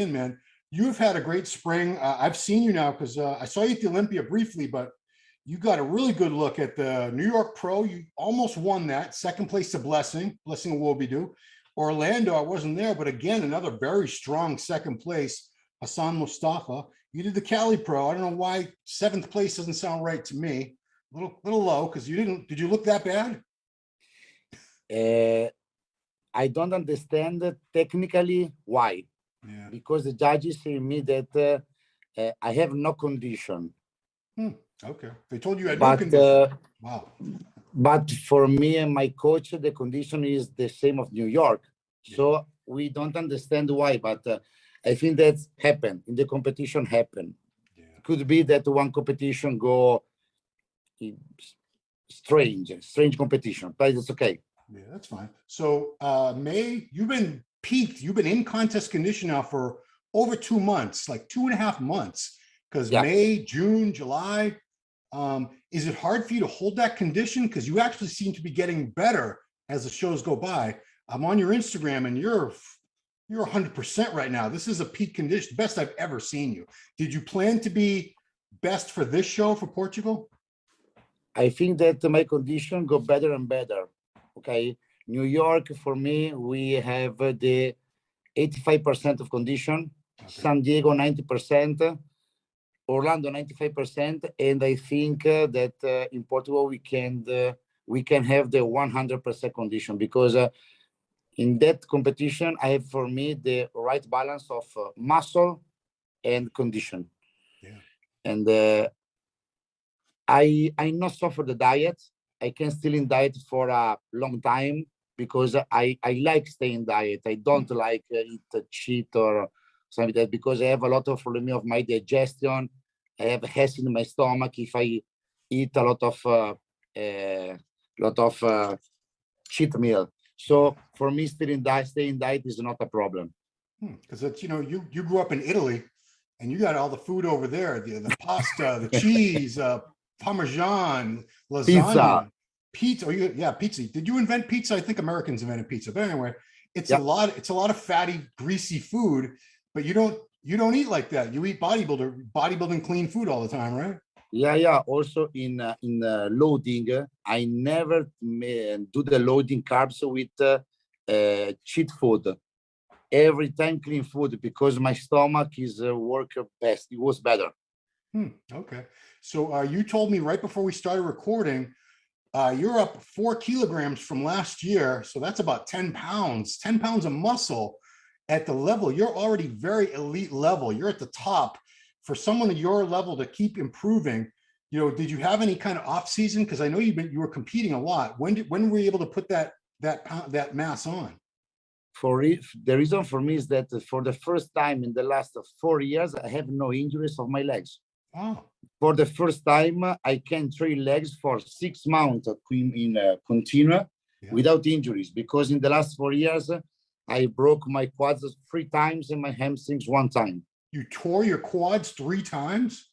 listen, man, you've had a great spring. I've seen you now because I saw you at the Olympia briefly, but you got a really good look at the New York Pro. You almost won that. Second place to Blessing will be due. Orlando, I wasn't there, but again, another very strong second place, Hassan Mustafa. You did the Cali Pro. I don't know why seventh place doesn't sound right to me. A little low because did you look that bad? I don't understand technically why. Yeah. Because the judges say me that I have no condition. Okay. They told you had no condition. Wow. But for me and my coach, the condition is the same of New York. So we don't understand why, but I think that happened in the competition happened. Yeah. Could be that one competition go strange competition, but it's okay. Yeah, that's fine. So May, you've been peaked. You've been in contest condition now for over 2 months, like 2.5 months, because May, June, July. Is it hard for you to hold that condition? Because you actually seem to be getting better as the shows go by. I'm on your Instagram and you're 100% right now. This is a peak condition, best I've ever seen you. Did you plan to be best for this show for Portugal? I think that my condition go better and better. Okay, New York for me, we have the 85% of condition. Okay. San Diego 90%. Orlando 95%, and I think that in Portugal we can have the 100% condition because in that competition I have for me the right balance of muscle and condition. Yeah. And I not suffer the diet. I can still in diet for a long time because I like staying diet. I don't like eat cheat or something like that because I have a lot of problem of my digestion. I have acid in my stomach if I eat a lot of cheat meal. So for me, staying diet is not a problem. Because it's you grew up in Italy, and you got all the food over there: the pasta, the cheese, Parmesan, lasagna, pizza. Pizza. Did you invent pizza? I think Americans invented pizza. But anyway, it's a lot. It's a lot of fatty, greasy food, but you don't eat like that. You eat bodybuilding clean food all the time, right? Yeah. Also in loading, I never do the loading carbs with cheat food. Every time clean food because my stomach is work best. It was better. Okay. So you told me right before we started recording, you're up 4 kilograms from last year. So that's about 10 pounds of muscle. At the level, you're already very elite level. You're at the top. For someone at your level to keep improving, did you have any kind of off season? Because I know you were competing a lot. When were you able to put that mass on? The reason for me is that for the first time in the last 4 years, I have no injuries of my legs. Oh. For the first time, I can train legs for 6 months in continue without injuries because in the last 4 years, I broke my quads 3 times and my hamstrings 1 time. You tore your quads 3 times?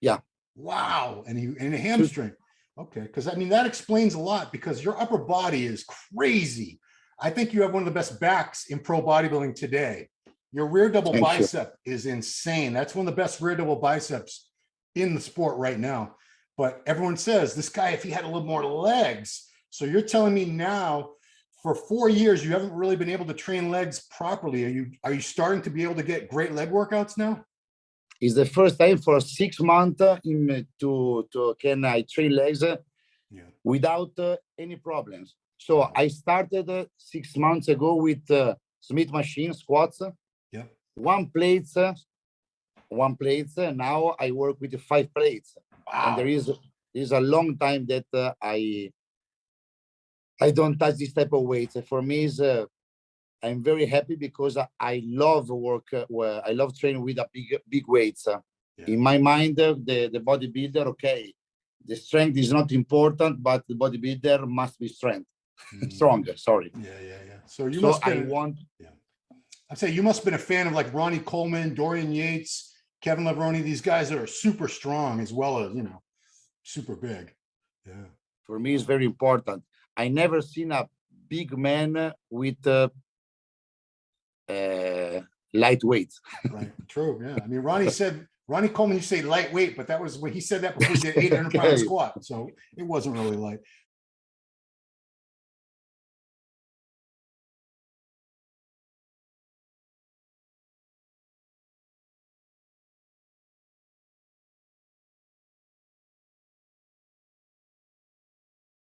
Yeah. Wow. And a hamstring. Okay. Because that explains a lot because your upper body is crazy. I think you have one of the best backs in pro bodybuilding today. Your rear double bicep is insane. That's one of the best rear double biceps in the sport right now. But everyone says this guy, if he had a little more legs. So you're telling me now, for 4 years, you haven't really been able to train legs properly. Are you starting to be able to get great leg workouts now? It's the first time for 6 months can I train legs without any problems. So I started 6 months ago with Smith machine squats. Yeah. One plate. Now I work with 5 plates. Wow. And there is a long time that I don't touch this type of weights. For me, I'm very happy because I love work. I love training with a big weights. In my mind, the bodybuilder, okay, the strength is not important, but the bodybuilder must be stronger. Sorry. Yeah. So you must. I'd say you must have been a fan of like Ronnie Coleman, Dorian Yates, Kevin Levrone. These guys that are super strong as well as super big. Yeah. For me, it's very important. I never seen a big man with lightweight. Right. True. Yeah. I mean, Ronnie Coleman, you say lightweight, but that was when he said that before he did 800 pound Okay. squat. So it wasn't really light.